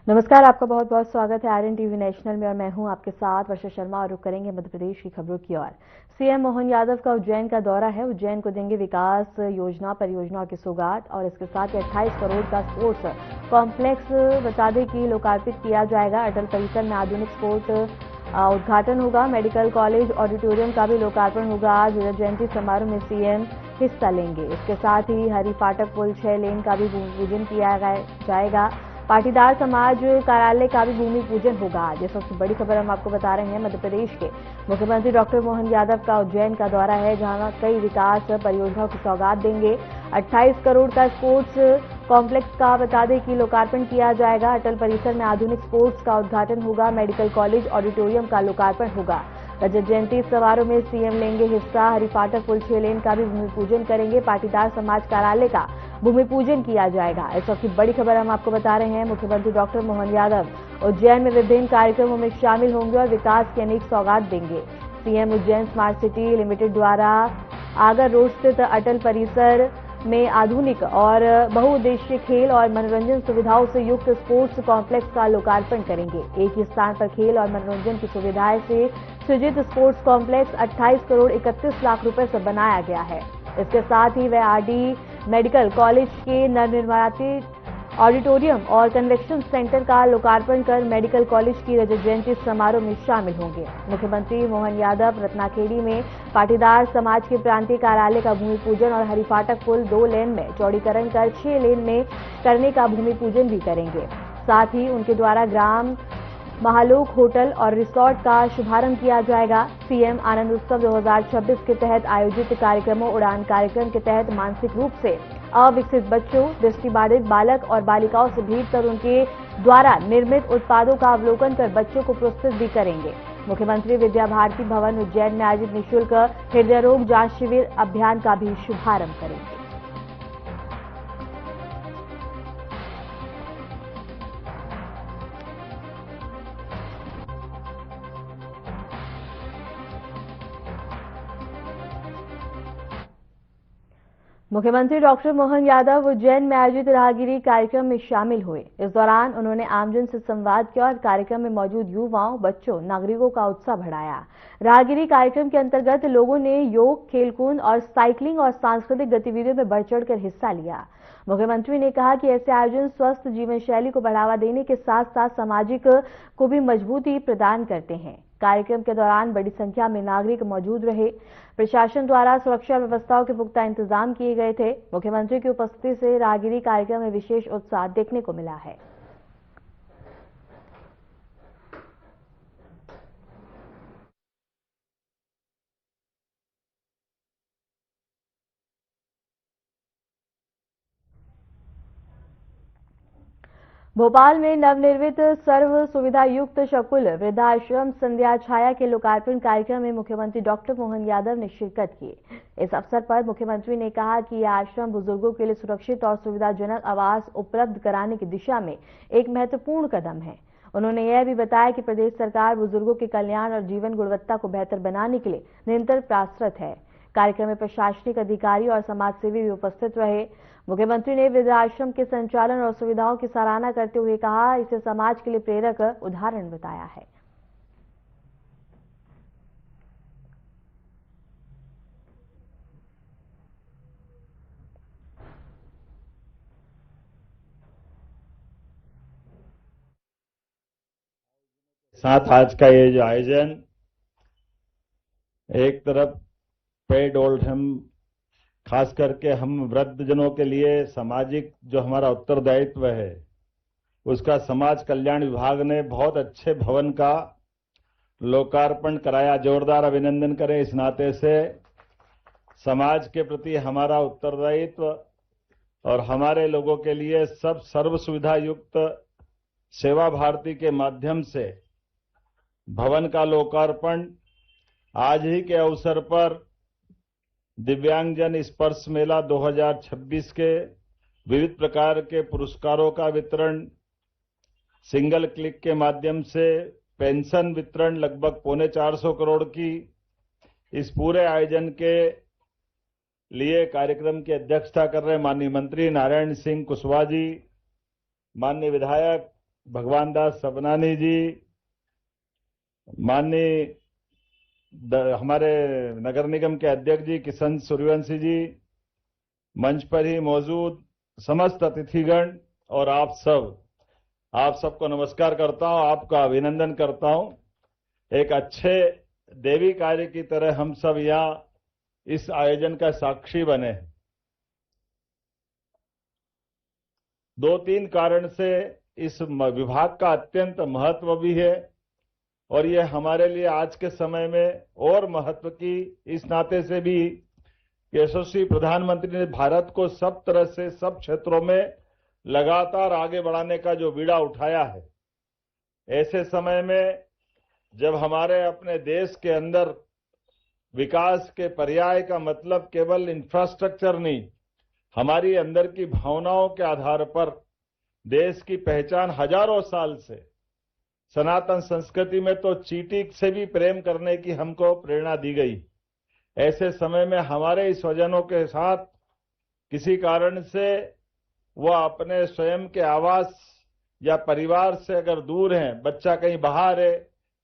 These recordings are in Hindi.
नमस्कार, आपका बहुत बहुत स्वागत है आरएन टीवी नेशनल में और मैं हूं आपके साथ वर्षा शर्मा। और रुक करेंगे मध्य प्रदेश की खबरों की ओर। सीएम मोहन यादव का उज्जैन का दौरा है। उज्जैन को देंगे विकास योजना परियोजनाओं की सौगात और इसके साथ ही 28 करोड़ का स्पोर्ट्स कॉम्प्लेक्स बता दें कि लोकार्पित किया जाएगा। अटल परिसर में आधुनिक स्पोर्ट उद्घाटन होगा। मेडिकल कॉलेज ऑडिटोरियम का भी लोकार्पण होगा। आज रजत जयंती समारोह में सीएम हिस्सा लेंगे। इसके साथ ही हरि फाटक पुल 6 लेन का भी भूमि पूजन किया जाएगा। पाटीदार समाज कार्यालय का भी भूमि पूजन होगा। आज ये सबसे बड़ी खबर हम आपको बता रहे हैं। मध्य प्रदेश के मुख्यमंत्री डॉक्टर मोहन यादव का उज्जैन का दौरा है, जहां कई विकास परियोजनाओं की सौगात देंगे। 28 करोड़ का स्पोर्ट्स कॉम्प्लेक्स का बता दें कि लोकार्पण किया जाएगा। अटल परिसर में आधुनिक स्पोर्ट्स का उद्घाटन होगा। मेडिकल कॉलेज ऑडिटोरियम का लोकार्पण होगा। रजत जयंती समारोह में सीएम लेंगे हिस्सा। हरि फाटक पुल 6 लेन का भी भूमि पूजन करेंगे। पाटीदार समाज कार्यालय का भूमि पूजन किया जाएगा। इस वक्त की बड़ी खबर हम आपको बता रहे हैं। मुख्यमंत्री डॉक्टर मोहन यादव उज्जैन में विभिन्न कार्यक्रमों में शामिल होंगे और विकास की अनेक सौगात देंगे। CM Ujjain smart city limited द्वारा आगर रोड स्थित अटल परिसर में आधुनिक और बहुउद्देशीय खेल और मनोरंजन सुविधाओं से युक्त स्पोर्ट्स कॉम्प्लेक्स का लोकार्पण करेंगे। एक ही स्थान पर खेल और मनोरंजन की सुविधाएं से सृजित स्पोर्ट्स कॉम्प्लेक्स 28 करोड़ 31 लाख रुपए से बनाया गया है। इसके साथ ही वह आरडी मेडिकल कॉलेज के नवनिर्मित ऑडिटोरियम और कन्वेंशन सेंटर का लोकार्पण कर मेडिकल कॉलेज की रजत जयंती समारोह में शामिल होंगे। मुख्यमंत्री मोहन यादव रत्नाखेड़ी में पाटीदार समाज के प्रांतीय कार्यालय का भूमि पूजन और हरि फाटक पुल 2 लेन में चौड़ीकरण कर 6 लेन में करने का भूमि पूजन भी करेंगे। साथ ही उनके द्वारा ग्राम महालोक होटल और रिसोर्ट का शुभारंभ किया जाएगा। सीएम आनंद उत्सव 2026 के तहत आयोजित कार्यक्रमों उड़ान कार्यक्रम के तहत मानसिक रूप से अविकसित बच्चों, दृष्टिबाधित बालक और बालिकाओं से भेंट कर उनके द्वारा निर्मित उत्पादों का अवलोकन कर बच्चों को पुरस्कृत भी करेंगे। मुख्यमंत्री विद्या भारती भवन उज्जैन में आयोजित निःशुल्क हृदय रोग जांच शिविर अभियान का भी शुभारंभ करेंगे। मुख्यमंत्री डॉक्टर मोहन यादव उज्जैन में आयोजित राहगिरी कार्यक्रम में शामिल हुए। इस दौरान उन्होंने आमजन से संवाद किया और कार्यक्रम में मौजूद युवाओं, बच्चों, नागरिकों का उत्साह बढ़ाया। राहगिरी कार्यक्रम के अंतर्गत लोगों ने योग, खेलकूद और साइकिलिंग और सांस्कृतिक गतिविधियों में बढ़ चढ़कर हिस्सा लिया। मुख्यमंत्री ने कहा कि ऐसे आयोजन स्वस्थ जीवन शैली को बढ़ावा देने के साथ साथ सामाजिक को भी मजबूती प्रदान करते हैं। कार्यक्रम के दौरान बड़ी संख्या में नागरिक मौजूद रहे। प्रशासन द्वारा सुरक्षा व्यवस्थाओं के पुख्ता इंतजाम किए गए थे। मुख्यमंत्री की उपस्थिति से राहगिरी कार्यक्रम में विशेष उत्साह देखने को मिला है। भोपाल में नवनिर्मित सर्व सुविधा युक्त शकुल वृद्धाश्रम संध्या छाया के लोकार्पण कार्यक्रम में मुख्यमंत्री डॉक्टर मोहन यादव ने शिरकत की। इस अवसर पर मुख्यमंत्री ने कहा कि यह आश्रम बुजुर्गों के लिए सुरक्षित और सुविधाजनक आवास उपलब्ध कराने की दिशा में एक महत्वपूर्ण कदम है। उन्होंने यह भी बताया कि प्रदेश सरकार बुजुर्गों के कल्याण और जीवन गुणवत्ता को बेहतर बनाने के लिए निरंतर प्रयासरत है। कार्यक्रम में प्रशासनिक अधिकारी और समाजसेवी भी उपस्थित रहे। मुख्यमंत्री ने वृद्धाश्रम के संचालन और सुविधाओं की सराहना करते हुए कहा, इसे समाज के लिए प्रेरक उदाहरण बताया है। साथ आज का ये जो आयोजन एक तरफ पेड ओल्ड होम खास करके हम वृद्धजनों के लिए सामाजिक जो हमारा उत्तरदायित्व है उसका समाज कल्याण विभाग ने बहुत अच्छे भवन का लोकार्पण कराया। जोरदार अभिनंदन करें। इस नाते से समाज के प्रति हमारा उत्तरदायित्व और हमारे लोगों के लिए सब सर्व सुविधा युक्त सेवा भारती के माध्यम से भवन का लोकार्पण आज ही के अवसर पर दिव्यांगजन स्पर्श मेला 2026 के विविध प्रकार के पुरस्कारों का वितरण, सिंगल क्लिक के माध्यम से पेंशन वितरण लगभग 450 करोड़ की, इस पूरे आयोजन के लिए कार्यक्रम की अध्यक्षता कर रहे माननीय मंत्री नारायण सिंह कुशवाहा जी, माननीय विधायक भगवान दास सबनानी जी, माननीय हमारे नगर निगम के अध्यक्ष जी किशन सूर्यवंशी जी, मंच पर ही मौजूद समस्त अतिथिगण और आप सबको नमस्कार करता हूं, आपका अभिनंदन करता हूं। एक अच्छे देवी कार्य की तरह हम सब यहाँ इस आयोजन का साक्षी बने। 2-3 कारण से इस विभाग का अत्यंत महत्व भी है और ये हमारे लिए आज के समय में और महत्व की इस नाते से भी यशस्वी प्रधानमंत्री ने भारत को सब तरह से सब क्षेत्रों में लगातार आगे बढ़ाने का जो बीड़ा उठाया है, ऐसे समय में जब हमारे अपने देश के अंदर विकास के पर्याय का मतलब केवल इंफ्रास्ट्रक्चर नहीं, हमारी अंदर की भावनाओं के आधार पर देश की पहचान हजारों साल से सनातन संस्कृति में तो चींटी से भी प्रेम करने की हमको प्रेरणा दी गई। ऐसे समय में हमारे इस स्वजनों के साथ किसी कारण से वह अपने स्वयं के आवास या परिवार से अगर दूर हैं, बच्चा कहीं बाहर है,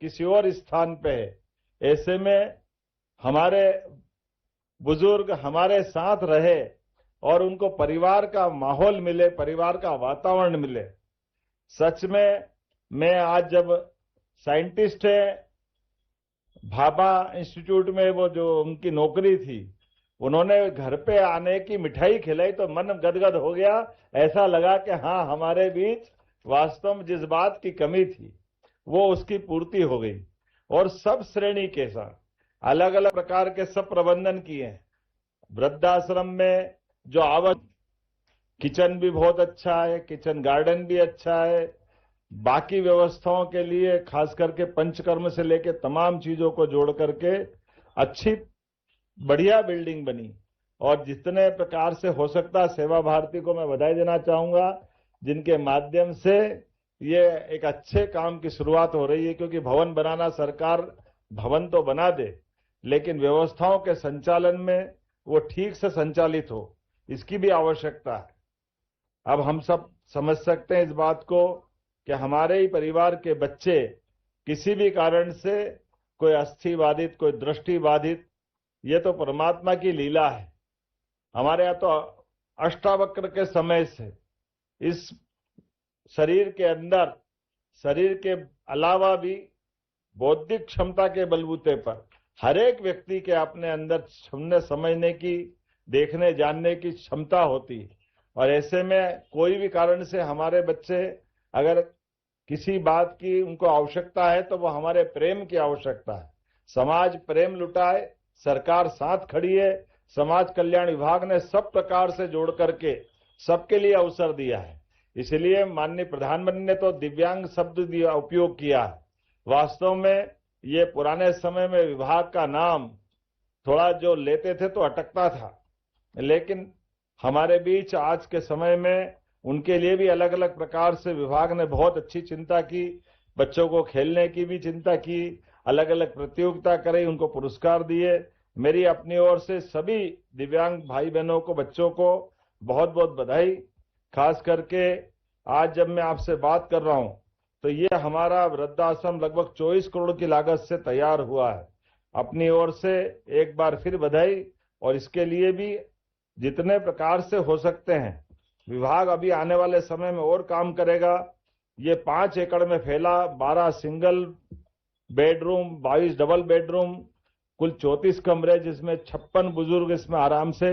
किसी और स्थान पे है, ऐसे में हमारे बुजुर्ग हमारे साथ रहे और उनको परिवार का माहौल मिले, परिवार का वातावरण मिले। सच में मैं आज जब साइंटिस्ट है भाभा इंस्टीट्यूट में वो जो उनकी नौकरी थी, उन्होंने घर पे आने की मिठाई खिलाई तो मन गदगद हो गया। ऐसा लगा कि हाँ, हमारे बीच वास्तव में जिस बात की कमी थी वो उसकी पूर्ति हो गई। और सब श्रेणी के साथ अलग अलग प्रकार के सब प्रबंधन किए हैं। वृद्धाश्रम में जो किचन भी बहुत अच्छा है, किचन गार्डन भी अच्छा है, बाकी व्यवस्थाओं के लिए खास करके पंचकर्म से लेकर तमाम चीजों को जोड़ करके अच्छी बढ़िया बिल्डिंग बनी। और जितने प्रकार से हो सकता, सेवा भारती को मैं बधाई देना चाहूंगा जिनके माध्यम से ये एक अच्छे काम की शुरुआत हो रही है, क्योंकि भवन बनाना, सरकार भवन तो बना दे लेकिन व्यवस्थाओं के संचालन में वो ठीक से संचालित हो, इसकी भी आवश्यकता है। अब हम सब समझ सकते हैं इस बात को कि हमारे ही परिवार के बच्चे किसी भी कारण से, कोई अस्थि बाधित, कोई दृष्टि बाधित, ये तो परमात्मा की लीला है। हमारे यहाँ तो अष्टावक्र के समय से इस शरीर के अंदर, शरीर के अलावा भी बौद्धिक क्षमता के बलबूते पर हर एक व्यक्ति के अपने अंदर सुनने, समझने की, देखने, जानने की क्षमता होती है। और ऐसे में कोई भी कारण से हमारे बच्चे अगर किसी बात की उनको आवश्यकता है तो वो हमारे प्रेम की आवश्यकता है। समाज प्रेम लुटाए, सरकार साथ खड़ी है। समाज कल्याण विभाग ने सब प्रकार से जोड़ करके सबके लिए अवसर दिया है। इसलिए माननीय प्रधानमंत्री ने तो दिव्यांग शब्द दिया, उपयोग किया है। वास्तव में ये पुराने समय में विभाग का नाम थोड़ा जो लेते थे तो अटकता था, लेकिन हमारे बीच आज के समय में उनके लिए भी अलग अलग प्रकार से विभाग ने बहुत अच्छी चिंता की। बच्चों को खेलने की भी चिंता की, अलग अलग प्रतियोगिता कराई, उनको पुरस्कार दिए। मेरी अपनी ओर से सभी दिव्यांग भाई बहनों को, बच्चों को बहुत बहुत बधाई। खास करके आज जब मैं आपसे बात कर रहा हूं तो ये हमारा वृद्धाश्रम लगभग 24 करोड़ की लागत से तैयार हुआ है। अपनी ओर से एक बार फिर बधाई। और इसके लिए भी जितने प्रकार से हो सकते हैं विभाग अभी आने वाले समय में और काम करेगा। ये 5 एकड़ में फैला 12 सिंगल बेडरूम, 22 डबल बेडरूम, कुल 34 कमरे, जिसमें 56 बुजुर्ग इसमें आराम से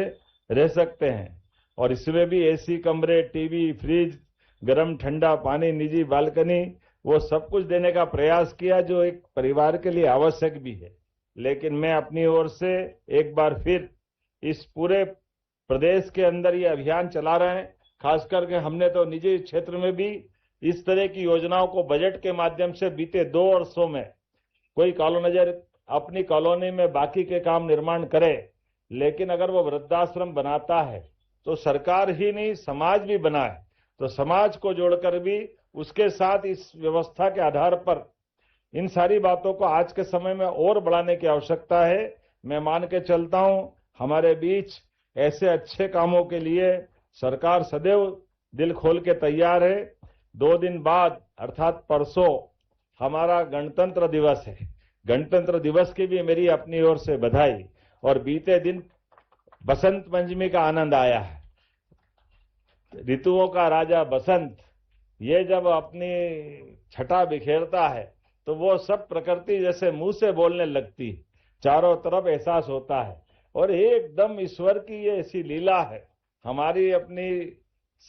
रह सकते हैं। और इसमें भी एसी कमरे, टीवी, फ्रिज, गर्म ठंडा पानी, निजी बालकनी, वो सब कुछ देने का प्रयास किया जो एक परिवार के लिए आवश्यक भी है। लेकिन मैं अपनी ओर से एक बार फिर इस पूरे प्रदेश के अंदर ये अभियान चला रहे हैं। खास करके हमने तो निजी क्षेत्र में भी इस तरह की योजनाओं को बजट के माध्यम से बीते 2 वर्षों में, कोई कॉलोनाइजर अपनी कॉलोनी में बाकी के काम निर्माण करे, लेकिन अगर वो वृद्धाश्रम बनाता है तो सरकार ही नहीं, समाज भी बनाए, तो समाज को जोड़कर भी उसके साथ इस व्यवस्था के आधार पर इन सारी बातों को आज के समय में और बढ़ाने की आवश्यकता है। मैं मान के चलता हूं हमारे बीच ऐसे अच्छे कामों के लिए सरकार सदैव दिल खोल के तैयार है। 2 दिन बाद अर्थात परसों हमारा गणतंत्र दिवस है। गणतंत्र दिवस की भी मेरी अपनी ओर से बधाई। और बीते दिन बसंत पंचमी का आनंद आया है। ऋतुओं का राजा बसंत ये जब अपनी छटा बिखेरता है तो वो सब प्रकृति जैसे मुंह से बोलने लगती है, चारों तरफ एहसास होता है। और एकदम ईश्वर की ये ऐसी लीला है। हमारी अपनी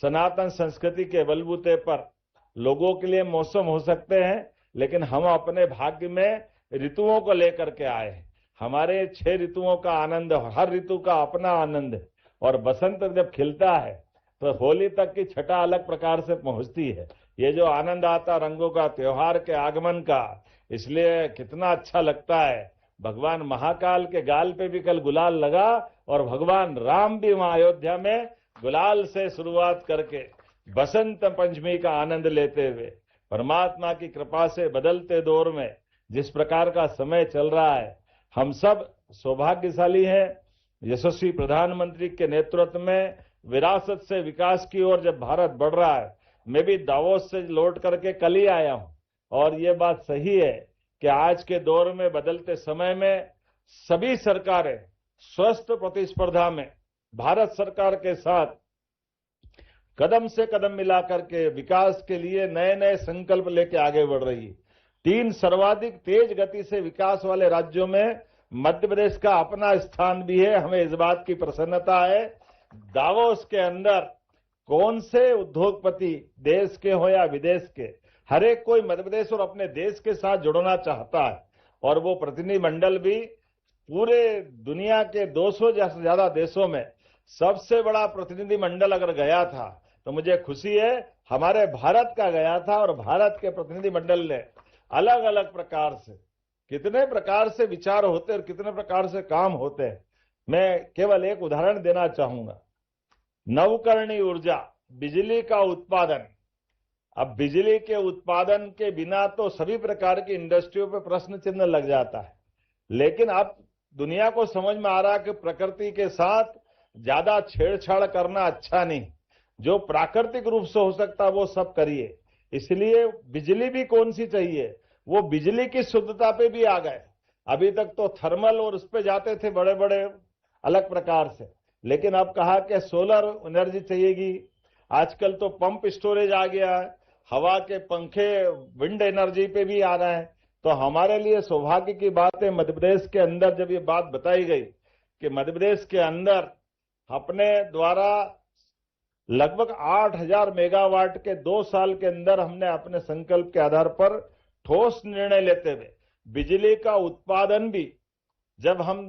सनातन संस्कृति के बलबूते पर लोगों के लिए मौसम हो सकते हैं, लेकिन हम अपने भाग्य में ऋतुओं को लेकर के आए हैं। हमारे 6 ऋतुओं का आनंद, हर ऋतु का अपना आनंद है। और बसंत जब खिलता है तो होली तक की छटा अलग प्रकार से पहुंचती है। ये जो आनंद आता रंगों का, त्योहार के आगमन का, इसलिए कितना अच्छा लगता है। भगवान महाकाल के गाल पे भी कल गुलाल लगा और भगवान राम भी वहां अयोध्या में गुलाल से शुरुआत करके बसंत पंचमी का आनंद लेते हुए परमात्मा की कृपा से बदलते दौर में जिस प्रकार का समय चल रहा है, हम सब सौभाग्यशाली हैं। यशस्वी प्रधानमंत्री के नेतृत्व में विरासत से विकास की ओर जब भारत बढ़ रहा है, मैं भी दावोस से लौट करके कल ही आया हूं। और ये बात सही है कि आज के दौर में, बदलते समय में सभी सरकारें स्वस्थ प्रतिस्पर्धा में भारत सरकार के साथ कदम से कदम मिलाकर के विकास के लिए नए नए संकल्प लेके आगे बढ़ रही है। 3 सर्वाधिक तेज गति से विकास वाले राज्यों में मध्य प्रदेश का अपना स्थान भी है। हमें इस बात की प्रसन्नता है। दावोस के अंदर कौन से उद्योगपति, देश के हो या विदेश के, हर एक कोई मध्य प्रदेश और अपने देश के साथ जुड़ना चाहता है। और वो प्रतिनिधि मंडल भी पूरे दुनिया के 200 से ज्यादा देशों में सबसे बड़ा प्रतिनिधि मंडल अगर गया था तो मुझे खुशी है हमारे भारत का गया था। और भारत के प्रतिनिधि मंडल ने अलग अलग प्रकार से, कितने प्रकार से विचार होते और कितने प्रकार से काम होते हैं। मैं केवल एक उदाहरण देना चाहूंगा। नवकरणीय ऊर्जा, बिजली का उत्पादन। अब बिजली के उत्पादन के बिना तो सभी प्रकार की इंडस्ट्रियों पे प्रश्न चिन्ह लग जाता है। लेकिन अब दुनिया को समझ में आ रहा है कि प्रकृति के साथ ज्यादा छेड़छाड़ करना अच्छा नहीं। जो प्राकृतिक रूप से हो सकता है वो सब करिए। इसलिए बिजली भी कौन सी चाहिए, वो बिजली की शुद्धता पे भी आ गए। अभी तक तो थर्मल और उस पे जाते थे बड़े बड़े अलग प्रकार से, लेकिन अब कहा कि सोलर एनर्जी चाहिएगी। आजकल तो पंप स्टोरेज आ गया है, हवा के पंखे विंड एनर्जी पे भी आ रहे हैं। तो हमारे लिए सौभाग्य की बात है, मध्य प्रदेश के अंदर जब ये बात बताई गई कि मध्य प्रदेश के अंदर अपने द्वारा लगभग 8000 मेगावाट के 2 साल के अंदर हमने अपने संकल्प के आधार पर ठोस निर्णय लेते हुए बिजली का उत्पादन भी, जब हम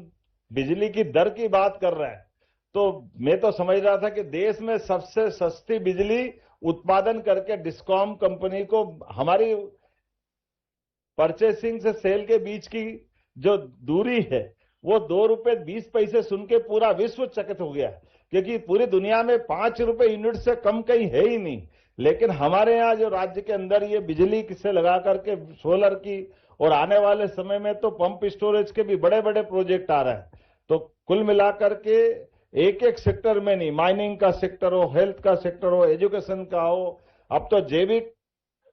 बिजली की दर की बात कर रहे हैं तो मैं तो समझ रहा था कि देश में सबसे सस्ती बिजली उत्पादन करके डिस्कॉम कंपनी को, हमारी परचेसिंग से सेल के बीच की जो दूरी है वो 2 रुपए 20 पैसे सुन के पूरा विश्व चकित हो गया, क्योंकि पूरी दुनिया में 5 रुपए यूनिट से कम कहीं है ही नहीं। लेकिन हमारे यहाँ जो राज्य के अंदर ये बिजली से लगा करके सोलर की, और आने वाले समय में तो पंप स्टोरेज के भी बड़े बड़े प्रोजेक्ट आ रहे हैं। तो कुल मिलाकर के एक एक सेक्टर में नहीं, माइनिंग का सेक्टर हो, हेल्थ का सेक्टर हो, एजुकेशन का हो, अब तो जैविक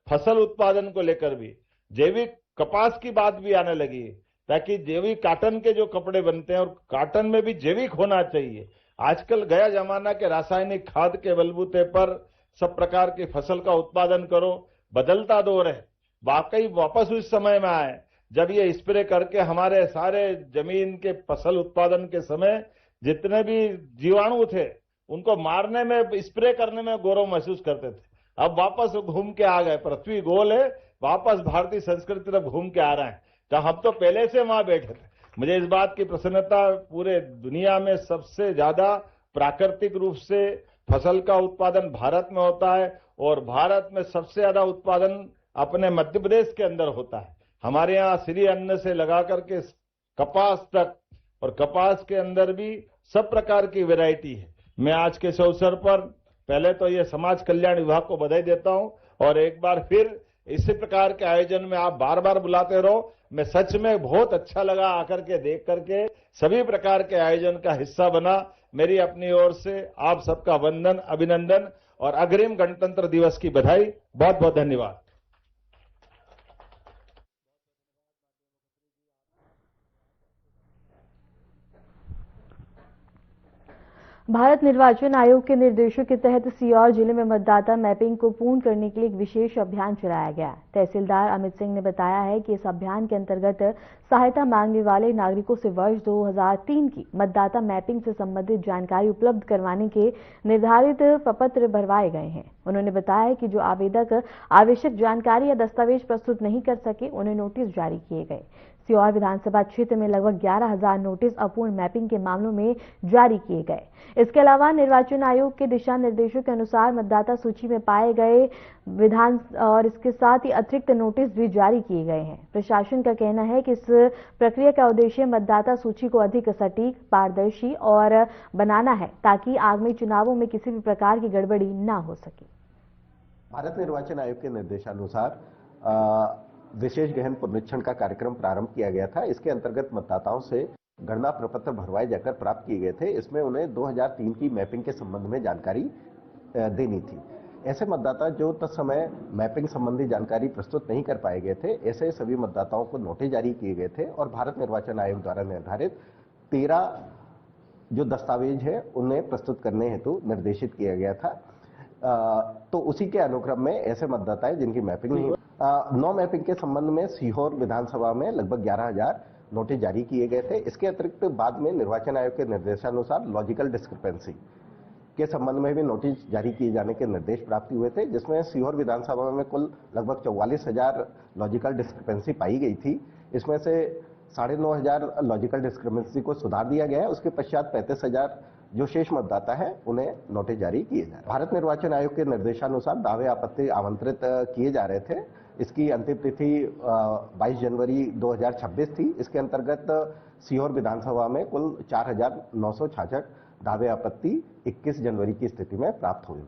फसल उत्पादन को लेकर भी जैविक कपास की बात भी आने लगी है, ताकि जैविक काटन के जो कपड़े बनते हैं और काटन में भी जैविक होना चाहिए। आजकल गया जमाना के रासायनिक खाद के बलबूते पर सब प्रकार की फसल का उत्पादन करो, बदलता दौर है। वाकई वापस उस समय में आए जब ये स्प्रे करके हमारे सारे जमीन के फसल उत्पादन के समय जितने भी जीवाणु थे उनको मारने में, स्प्रे करने में गौरव महसूस करते थे। अब वापस घूम के आ गए, पृथ्वी गोल है, वापस भारतीय संस्कृति तरफ घूम के आ रहे हैं। तो हम तो पहले से वहां बैठे थे। मुझे इस बात की प्रसन्नता, पूरे दुनिया में सबसे ज्यादा प्राकृतिक रूप से फसल का उत्पादन भारत में होता है और भारत में सबसे ज्यादा उत्पादन अपने मध्य प्रदेश के अंदर होता है। हमारे यहाँ श्री अन्न से लगा करके कपास तक, और कपास के अंदर भी सब प्रकार की वैरायटी है। मैं आज के इस अवसर पर पहले तो ये समाज कल्याण विभाग को बधाई देता हूं, और एक बार फिर इसी प्रकार के आयोजन में आप बार बार बुलाते रहो। मैं सच में बहुत अच्छा लगा आकर के, देख करके, सभी प्रकार के आयोजन का हिस्सा बना। मेरी अपनी ओर से आप सबका वंदन, अभिनंदन। और अग्रिम गणतंत्र दिवस की बधाई। बहुत बहुत धन्यवाद। भारत निर्वाचन आयोग के निर्देशों के तहत सीहोर जिले में मतदाता मैपिंग को पूर्ण करने के लिए एक विशेष अभियान चलाया गया। तहसीलदार अमित सिंह ने बताया है कि इस अभियान के अंतर्गत सहायता मांगने वाले नागरिकों से वर्ष 2003 की मतदाता मैपिंग से संबंधित जानकारी उपलब्ध करवाने के निर्धारित प्रपत्र भरवाए गए हैं। उन्होंने बताया कि जो आवेदक आवश्यक जानकारी या दस्तावेज प्रस्तुत नहीं कर सके, उन्हें नोटिस जारी किए गए। सीहोर विधानसभा क्षेत्र में लगभग 11,000 नोटिस अपूर्ण मैपिंग के मामलों में जारी किए गए। इसके अलावा निर्वाचन आयोग के दिशा निर्देशों के अनुसार मतदाता सूची में पाए गए विधान और इसके साथ ही अतिरिक्त नोटिस भी जारी किए गए हैं। प्रशासन का कहना है कि इस प्रक्रिया का उद्देश्य मतदाता सूची को अधिक सटीक, पारदर्शी और बनाना है, ताकि आगामी चुनावों में किसी भी प्रकार की गड़बड़ी न हो सके। भारत निर्वाचन आयोग के निर्देशानुसार विशेष गहन पुनरीक्षण का कार्यक्रम प्रारंभ किया गया था। इसके अंतर्गत मतदाताओं से गणना प्रपत्र भरवाए जाकर प्राप्त किए गए थे। इसमें उन्हें 2003 की मैपिंग के संबंध में जानकारी देनी थी। ऐसे मतदाता जो तत्समय मैपिंग संबंधी जानकारी प्रस्तुत नहीं कर पाए गए थे, ऐसे सभी मतदाताओं को नोटिस जारी किए गए थे और भारत निर्वाचन आयोग द्वारा निर्धारित 13 जो दस्तावेज है उन्हें प्रस्तुत करने हेतु निर्देशित किया गया था। तो उसी के अनुक्रम में ऐसे मतदाता है जिनकी मैपिंग नहीं हुई। नो मैपिंग के संबंध में सीहोर विधानसभा में लगभग 11,000 नोटिस जारी किए गए थे। इसके अतिरिक्त बाद में निर्वाचन आयोग के निर्देशानुसार लॉजिकल डिस्क्रिपेंसी के संबंध में भी नोटिस जारी किए जाने के निर्देश प्राप्त हुए थे, जिसमें सीहोर विधानसभा में कुल लगभग 44,000 लॉजिकल डिस्क्रिपेंसी पाई गई थी। इसमें से 9,500 लॉजिकल डिस्क्रिपेंसी को सुधार दिया गया है। उसके पश्चात 35,000 जो शेष मतदाता है उन्हें नोटिस जारी किए जा रहे। भारत निर्वाचन आयोग के निर्देशानुसार दावे आपत्ति आमंत्रित किए जा रहे थे। इसकी अंतिम तिथि 22 जनवरी 2026 थी। इसके अंतर्गत सीहोर विधानसभा में कुल 4,966 दावे आपत्ति 21 जनवरी की स्थिति में प्राप्त हुई।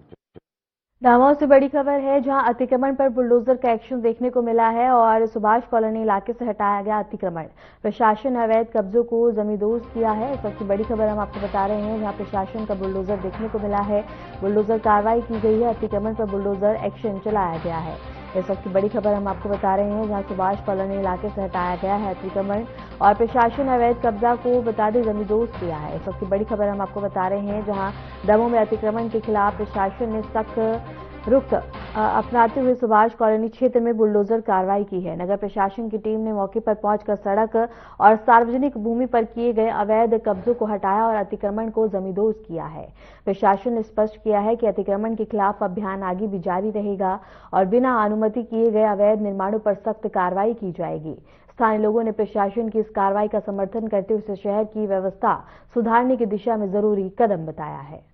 दमोह से बड़ी खबर है, जहां अतिक्रमण पर बुलडोजर का एक्शन देखने को मिला है और सुभाष कॉलोनी इलाके से हटाया गया अतिक्रमण। प्रशासन ने अवैध कब्जों को जमींदोज किया है। सबसे बड़ी खबर हम आपको बता रहे हैं, जहां प्रशासन का बुलडोजर देखने को मिला है। बुलडोजर कार्रवाई की गई है, अतिक्रमण पर बुलडोजर एक्शन चलाया गया है। इस वक्त की बड़ी खबर हम आपको बता रहे हैं, जहां सुभाष कॉलोनी इलाके से हटाया गया है अतिक्रमण और प्रशासन अवैध कब्जा को बता दें जमींदोज किया है। इस वक्त की बड़ी खबर हम आपको बता रहे हैं, जहां दमोह में अतिक्रमण के खिलाफ प्रशासन ने सख्त रुख अपनाते हुए सुभाष कॉलोनी क्षेत्र में बुलडोजर कार्रवाई की है। नगर प्रशासन की टीम ने मौके पर पहुंचकर सड़क और सार्वजनिक भूमि पर किए गए अवैध कब्जों को हटाया और अतिक्रमण को जमींदोज किया है। प्रशासन ने स्पष्ट किया है कि अतिक्रमण के खिलाफ अभियान आगे भी जारी रहेगा और बिना अनुमति किए गए अवैध निर्माणों पर सख्त कार्रवाई की जाएगी। स्थानीय लोगों ने प्रशासन की इस कार्रवाई का समर्थन करते हुए इसे शहर की व्यवस्था सुधारने की दिशा में जरूरी कदम बताया है।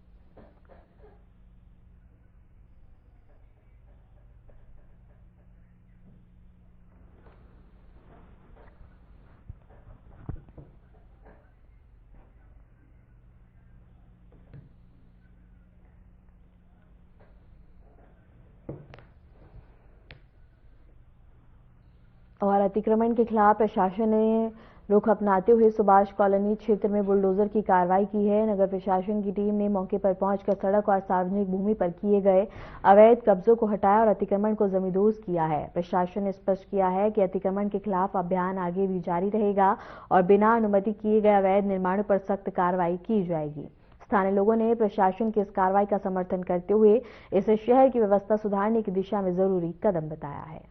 और अतिक्रमण के खिलाफ प्रशासन ने रुख अपनाते हुए सुभाष कॉलोनी क्षेत्र में बुलडोजर की कार्रवाई की है। नगर प्रशासन की टीम ने मौके पर पहुंचकर सड़क और सार्वजनिक भूमि पर किए गए अवैध कब्जों को हटाया और अतिक्रमण को जमींदोज किया है। प्रशासन ने स्पष्ट किया है कि अतिक्रमण के खिलाफ अभियान आगे भी जारी रहेगा और बिना अनुमति किए गए अवैध निर्माणों पर सख्त कार्रवाई की जाएगी। स्थानीय लोगों ने प्रशासन की इस कार्रवाई का समर्थन करते हुए इसे शहर की व्यवस्था सुधारने की दिशा में जरूरी कदम बताया है।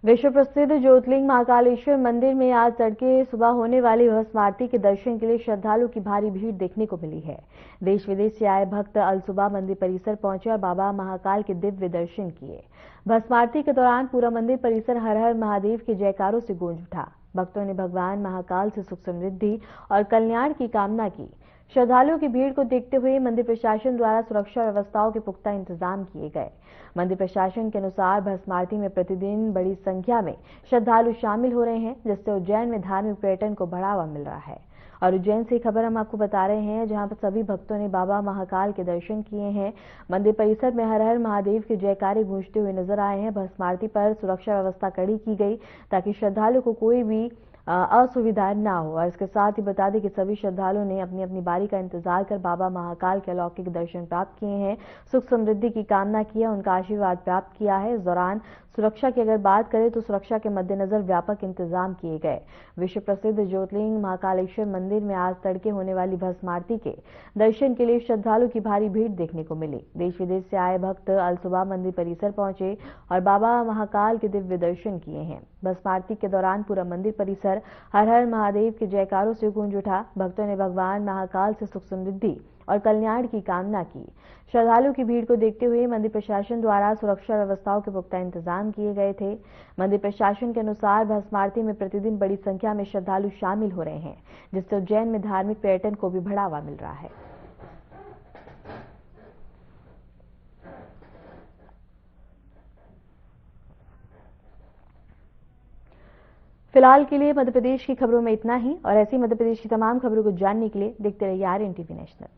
विश्व प्रसिद्ध ज्योतिर्लिंग महाकालेश्वर मंदिर में आज तड़के सुबह होने वाली भस्म आरती के दर्शन के लिए श्रद्धालुओं की भारी भीड़ देखने को मिली है। देश विदेश से आए भक्त अल सुबह मंदिर परिसर पहुंचे और बाबा महाकाल के दिव्य दर्शन किए। भस्म आरती के दौरान पूरा मंदिर परिसर हर हर महादेव के जयकारों से गूंज उठा। भक्तों ने भगवान महाकाल से सुख समृद्धि और कल्याण की कामना की। श्रद्धालुओं की भीड़ को देखते हुए मंदिर प्रशासन द्वारा सुरक्षा व्यवस्थाओं के पुख्ता इंतजाम किए गए। मंदिर प्रशासन के अनुसार भस्म आरती में प्रतिदिन बड़ी संख्या में श्रद्धालु शामिल हो रहे हैं, जिससे उज्जैन में धार्मिक पर्यटन को बढ़ावा मिल रहा है। और उज्जैन से खबर हम आपको बता रहे हैं, जहां पर सभी भक्तों ने बाबा महाकाल के दर्शन किए हैं। मंदिर परिसर में हर हर महादेव के जयकारे गूंजते हुए नजर आए हैं। भस्म आरती पर सुरक्षा व्यवस्था कड़ी की गई ताकि श्रद्धालु को कोई भी असुविधा ना हो। और इसके साथ ही बता दें कि सभी श्रद्धालुओं ने अपनी अपनी बारी का इंतजार कर बाबा महाकाल के अलौकिक दर्शन प्राप्त किए हैं, सुख समृद्धि की कामना की है, उनका आशीर्वाद प्राप्त किया है। इस दौरान सुरक्षा की अगर बात करें तो सुरक्षा के मद्देनजर व्यापक इंतजाम किए गए। विश्व प्रसिद्ध ज्योतिर्लिंग महाकालेश्वर मंदिर में आज तड़के होने वाली भस्म आरती के दर्शन के लिए श्रद्धालु की भारी भीड़ देखने को मिली। देश विदेश से आए भक्त अल सुबह मंदिर परिसर पहुंचे और बाबा महाकाल के दिव्य दर्शन किए हैं। भस्म आरती के दौरान पूरा मंदिर परिसर हर हर महादेव के जयकारों से गूंज उठा। भक्तों ने भगवान महाकाल से सुख समृद्धि और कल्याण की कामना की। श्रद्धालुओं की भीड़ को देखते हुए मंदिर प्रशासन द्वारा सुरक्षा व्यवस्थाओं के पुख्ता इंतजाम किए गए थे। मंदिर प्रशासन के अनुसार भस्म आरती में प्रतिदिन बड़ी संख्या में श्रद्धालु शामिल हो रहे हैं, जिससे उज्जैन में धार्मिक पर्यटन को भी बढ़ावा मिल रहा है। फिलहाल के लिए मध्य प्रदेश की खबरों में इतना ही, और ऐसी मध्य प्रदेश की तमाम खबरों को जानने के लिए देखते रहिए RNTV नेशनल।